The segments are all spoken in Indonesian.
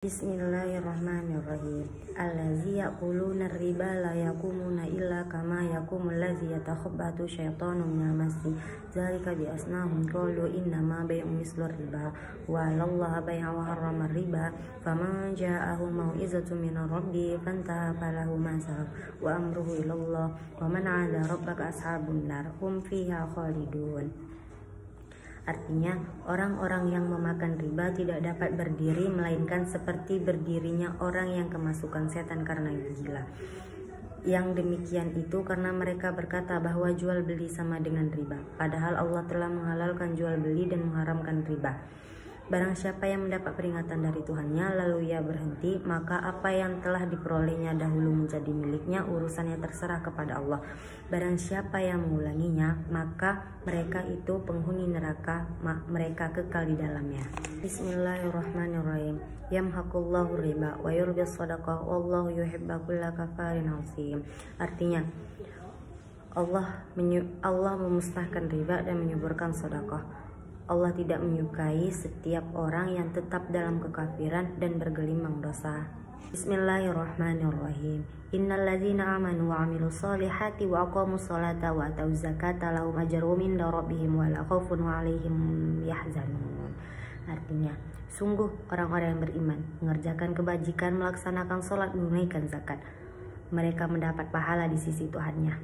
Bismillahirrahmanirrahim. Allazi yaquluna riba la yaqumuna illa kama yaqumul ladzi yatakhabbatu syaitanu minal masi. Zalika bi asnahum qalu innama bai'u mislu riba wa lallaha bai'a wa harrama riba. Faman ja'ahu mau'izatun minar rabbi fantaha falahu ma salaf wa amruhu ilallah wa man 'ada rabbaka ashabun nar hum fiha khalidun. Artinya, orang-orang yang memakan riba tidak dapat berdiri melainkan seperti berdirinya orang yang kemasukan setan karena gila. Yang demikian itu karena mereka berkata bahwa jual beli sama dengan riba, padahal Allah telah menghalalkan jual beli dan mengharamkan riba. Barang siapa yang mendapat peringatan dari Tuhannya lalu ia berhenti, maka apa yang telah diperolehnya dahulu menjadi miliknya, urusannya terserah kepada Allah. Barang siapa yang mengulanginya, maka mereka itu penghuni neraka, mereka kekal di dalamnya. Bismillahirrahmanirrahim. Yamhaqullahu riba wa yurbis shadaqah wallahu yuhibbu kulla kafarin azim. Artinya, Allah memusnahkan riba dan menyuburkan sedekah. Allah tidak menyukai setiap orang yang tetap dalam kekafiran dan bergelimang dosa. Bismillahirrahmanirrahim. Innalladzina amanu wa 'amilus solihati wa aqamus sholata wa atuz zakata lahum ajrun 'inda rabbihim wa la khaufun 'alaihim yahzanun. Artinya, sungguh orang-orang yang beriman mengerjakan kebajikan, melaksanakan sholat, menunaikan zakat, mereka mendapat pahala di sisi Tuhannya.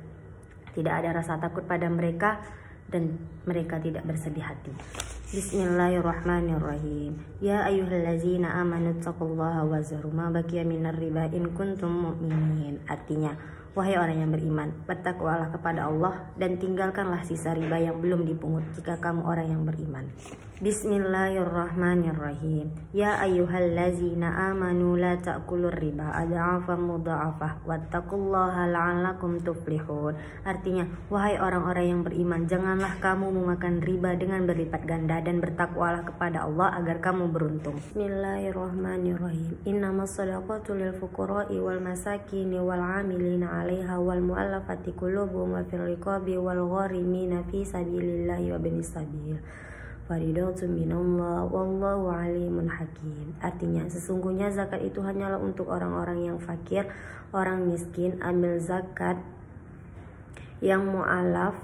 Tidak ada rasa takut pada mereka dan mereka tidak bersedih hati. Bismillahirrahmanirrahim. Ya ayyuhallazina amanu taqullaha wa zaru ma baqiya minar riba in kuntum mu'minin. Artinya, wahai orang yang beriman, bertakwalah kepada Allah dan tinggalkanlah sisa riba yang belum dipungut jika kamu orang yang beriman. Bismillahirrahmanirrahim. Ya ayyuhallazina amanu la ta'kulur riba adha'afan mudha'afah wattaqullaha la'allakum tuflihun. Artinya, wahai orang-orang yang beriman, janganlah kamu memakan riba dengan berlipat ganda dan bertakwalah kepada Allah agar kamu beruntung. Bismillahirrahmanirrahim. Innamas shadaqatu lil fuqara'i wal masakini wal 'amilina 'alaiha wal mu'allafati qulubuhum wa fil riqabi wal gharimina fi sabilillahi wa binis sabil. Faridatun minallah wallahu alimun hakim. Artinya, sesungguhnya zakat itu hanyalah untuk orang-orang yang fakir, orang miskin. Ambil zakat yang mu'alaf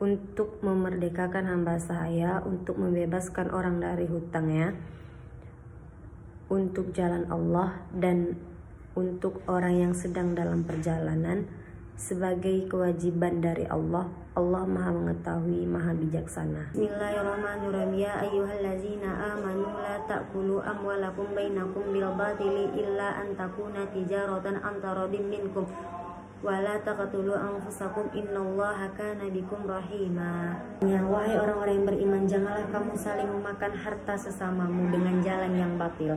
untuk memerdekakan hamba saya, untuk membebaskan orang dari hutangnya, untuk jalan Allah, dan untuk orang yang sedang dalam perjalanan sebagai kewajiban dari Allah. Allah Maha Mengetahui, Maha Bijaksana. Bismillahirrahmanirrahim. Ya ayyuhallazina amanu la ta'kulu amwalakum bainakum bil batili illa an takuna tijaratan an taradin minkum wa la taqtulu anfusakum innallaha kana bikum rahima. Ya, wahai orang-orang yang beriman, janganlah kamu saling memakan harta sesamamu dengan jalan yang batil,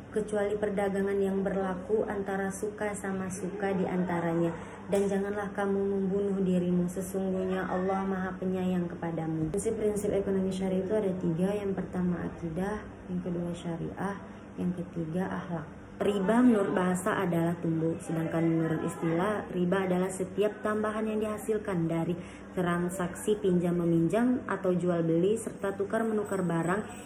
kecuali perdagangan yang berlaku antara suka sama suka di antaranya, dan janganlah kamu membunuh dirimu, sesungguhnya Allah Maha Penyayang kepadamu. Prinsip-prinsip ekonomi syariah itu ada 3. Yang pertama akidah, yang kedua syariah, yang ketiga akhlak. Riba menurut bahasa adalah tumbuh, sedangkan menurut istilah riba adalah setiap tambahan yang dihasilkan dari transaksi pinjam meminjam atau jual beli serta tukar menukar barang,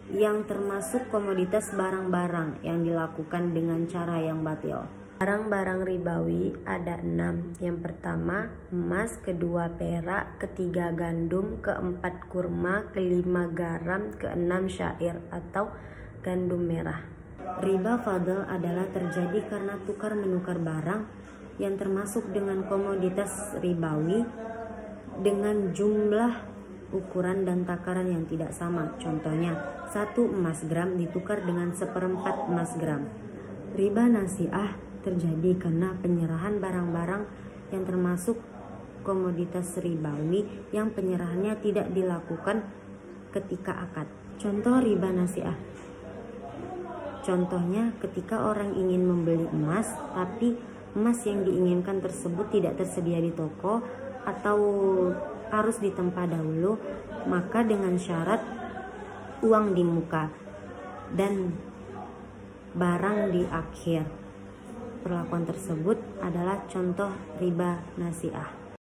yang termasuk komoditas barang-barang yang dilakukan dengan cara yang batil. Barang-barang ribawi ada 6. Yang pertama emas, kedua perak, ketiga gandum, keempat kurma, kelima garam, keenam syair atau gandum merah. Riba fadl adalah terjadi karena tukar menukar barang yang termasuk dengan komoditas ribawi dengan jumlah, ukuran dan takaran yang tidak sama. Contohnya, 1 emas gram ditukar dengan 1/4 emas gram. Riba nasi'ah terjadi karena penyerahan barang-barang yang termasuk komoditas ribawi yang penyerahannya tidak dilakukan ketika akad. Contoh riba nasi'ah. Contohnya, ketika orang ingin membeli emas tapi emas yang diinginkan tersebut tidak tersedia di toko atau harus ditempa dahulu, maka dengan syarat uang di muka dan barang di akhir. Perlakuan tersebut adalah contoh riba nasi'ah.